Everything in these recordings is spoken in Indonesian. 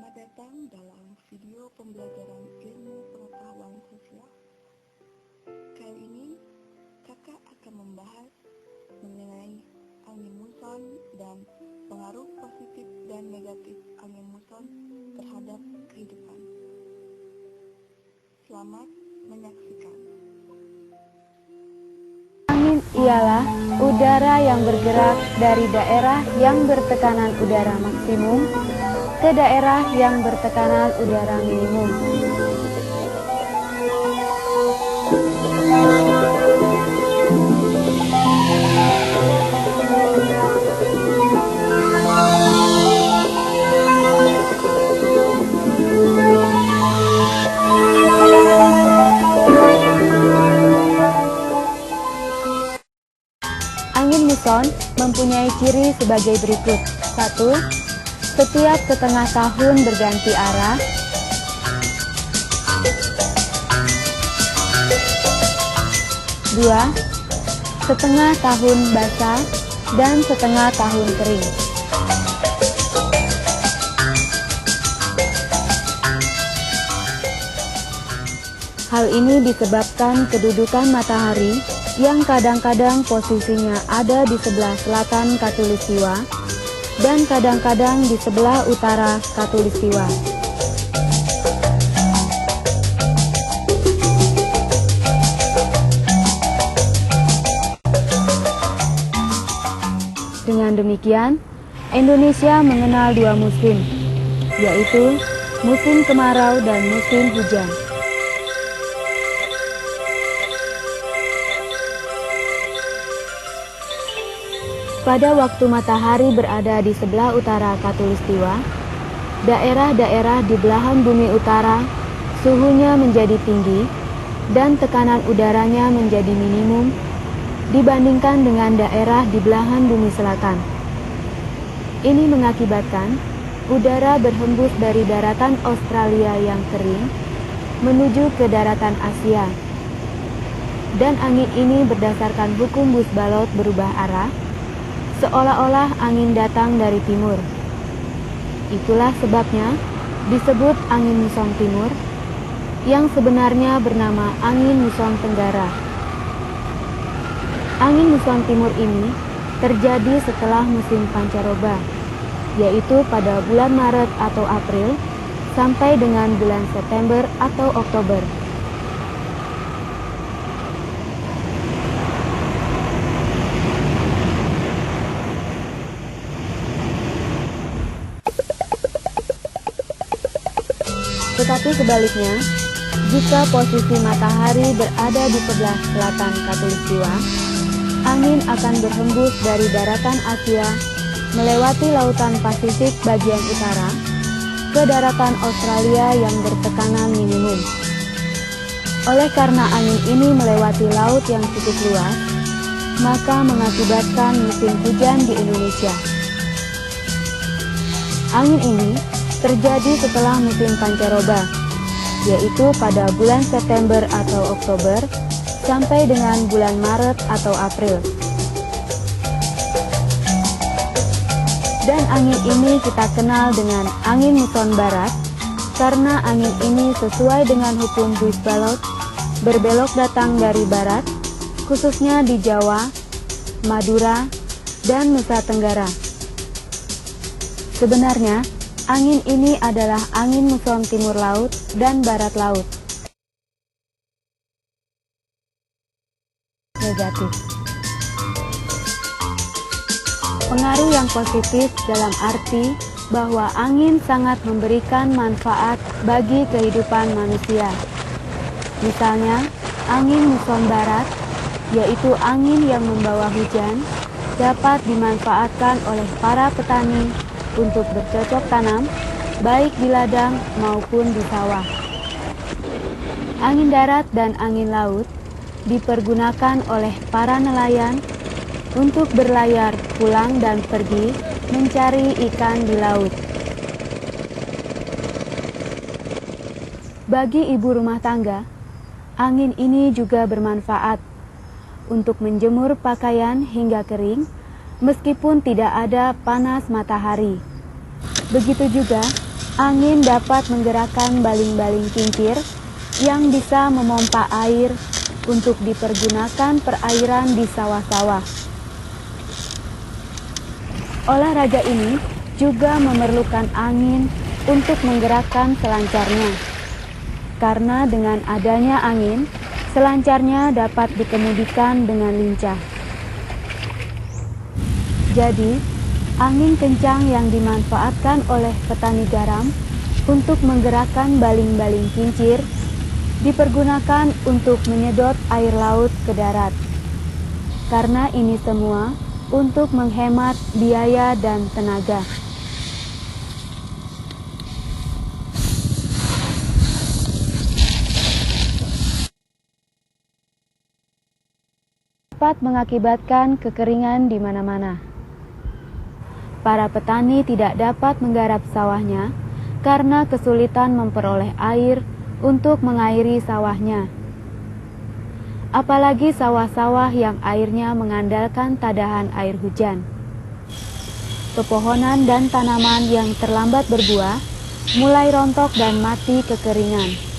Selamat datang dalam video pembelajaran ilmu pengetahuan sosial. Kali ini, kakak akan membahas mengenai angin muson dan pengaruh positif dan negatif angin muson terhadap kehidupan. Selamat menyaksikan. Angin ialah udara yang bergerak dari daerah yang bertekanan udara maksimum ke daerah yang bertekanan udara minimum. Angin muson mempunyai ciri sebagai berikut. 1. Setiap setengah tahun berganti arah. 2. Setengah tahun basah dan setengah tahun kering. Hal ini disebabkan kedudukan matahari yang kadang-kadang posisinya ada di sebelah selatan khatulistiwa dan kadang-kadang di sebelah utara khatulistiwa. Dengan demikian, Indonesia mengenal dua musim, yaitu musim kemarau dan musim hujan. Pada waktu matahari berada di sebelah utara khatulistiwa, daerah-daerah di belahan bumi utara suhunya menjadi tinggi dan tekanan udaranya menjadi minimum dibandingkan dengan daerah di belahan bumi selatan. Ini mengakibatkan udara berhembus dari daratan Australia yang kering menuju ke daratan Asia. Dan angin ini berdasarkan hukum Bush-Ballot berubah arah, seolah-olah angin datang dari timur. Itulah sebabnya disebut angin muson timur, yang sebenarnya bernama angin muson tenggara. Angin muson timur ini terjadi setelah musim pancaroba, yaitu pada bulan Maret atau April sampai dengan bulan September atau Oktober. Tetapi sebaliknya, jika posisi matahari berada di sebelah selatan khatulistiwa, angin akan berhembus dari daratan Asia melewati lautan Pasifik bagian utara ke daratan Australia yang bertekanan minimum. Oleh karena angin ini melewati laut yang cukup luas, maka mengakibatkan musim hujan di Indonesia. Angin ini terjadi setelah musim pancaroba, yaitu pada bulan September atau Oktober sampai dengan bulan Maret atau April. Dan angin ini kita kenal dengan angin muson barat, karena angin ini sesuai dengan hukum Bush-Ballot berbelok datang dari barat, khususnya di Jawa, Madura, dan Nusa Tenggara. Sebenarnya, angin ini adalah angin muson timur laut dan barat laut. Negatif. Pengaruh yang positif dalam arti bahwa angin sangat memberikan manfaat bagi kehidupan manusia. Misalnya, angin muson barat, yaitu angin yang membawa hujan, dapat dimanfaatkan oleh para petani untuk bercocok tanam, baik di ladang maupun di sawah. Angin darat dan angin laut dipergunakan oleh para nelayan untuk berlayar pulang dan pergi mencari ikan di laut. Bagi ibu rumah tangga, angin ini juga bermanfaat untuk menjemur pakaian hingga kering meskipun tidak ada panas matahari. Begitu juga Angin dapat menggerakkan baling-baling kincir yang bisa memompa air untuk dipergunakan perairan di sawah-sawah. Olahraga ini juga memerlukan angin untuk menggerakkan selancarnya. Karena dengan adanya angin, selancarnya dapat dikemudikan dengan lincah. Jadi, angin kencang yang dimanfaatkan oleh petani garam untuk menggerakkan baling-baling kincir dipergunakan untuk menyedot air laut ke darat. Karena ini semua untuk menghemat biaya dan tenaga. Dapat mengakibatkan kekeringan di mana-mana. Para petani tidak dapat menggarap sawahnya karena kesulitan memperoleh air untuk mengairi sawahnya. Apalagi sawah-sawah yang airnya mengandalkan tadahan air hujan. Pepohonan dan tanaman yang terlambat berbuah mulai rontok dan mati kekeringan.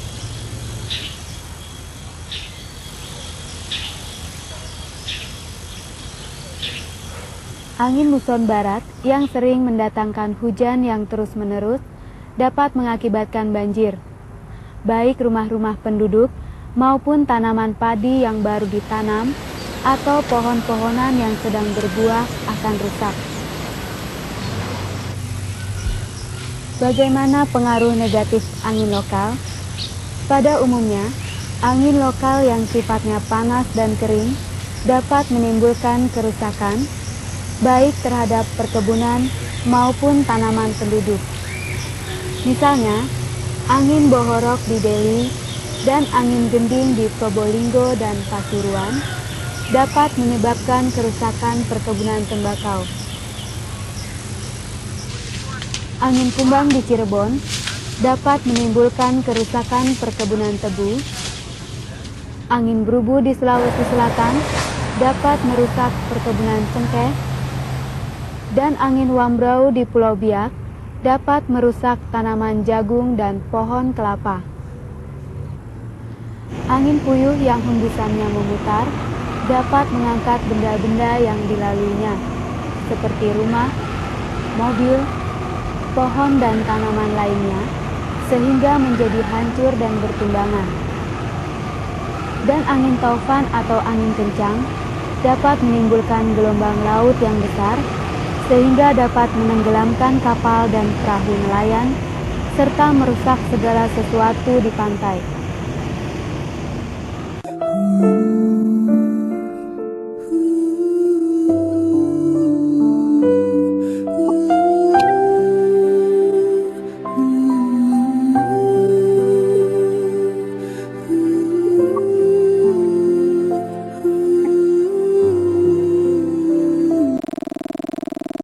Angin muson barat yang sering mendatangkan hujan yang terus-menerus dapat mengakibatkan banjir. Baik rumah-rumah penduduk maupun tanaman padi yang baru ditanam atau pohon-pohonan yang sedang berbuah akan rusak. Bagaimana pengaruh negatif angin lokal? Pada umumnya, angin lokal yang sifatnya panas dan kering dapat menimbulkan kerusakan baik terhadap perkebunan maupun tanaman penduduk. Misalnya, angin bohorok di Delhi dan angin gending di Probolinggo dan Pasuruan dapat menyebabkan kerusakan perkebunan tembakau. Angin kumbang di Cirebon dapat menimbulkan kerusakan perkebunan tebu. Angin berubu di Sulawesi Selatan dapat merusak perkebunan cengkeh. Dan angin wambrau di Pulau Biak dapat merusak tanaman jagung dan pohon kelapa. Angin puyuh yang hembusannya memutar dapat mengangkat benda-benda yang dilaluinya, seperti rumah, mobil, pohon dan tanaman lainnya, sehingga menjadi hancur dan bertumbangan. Dan angin taufan atau angin kencang dapat menimbulkan gelombang laut yang besar, sehingga dapat menenggelamkan kapal dan perahu nelayan, serta merusak segala sesuatu di pantai.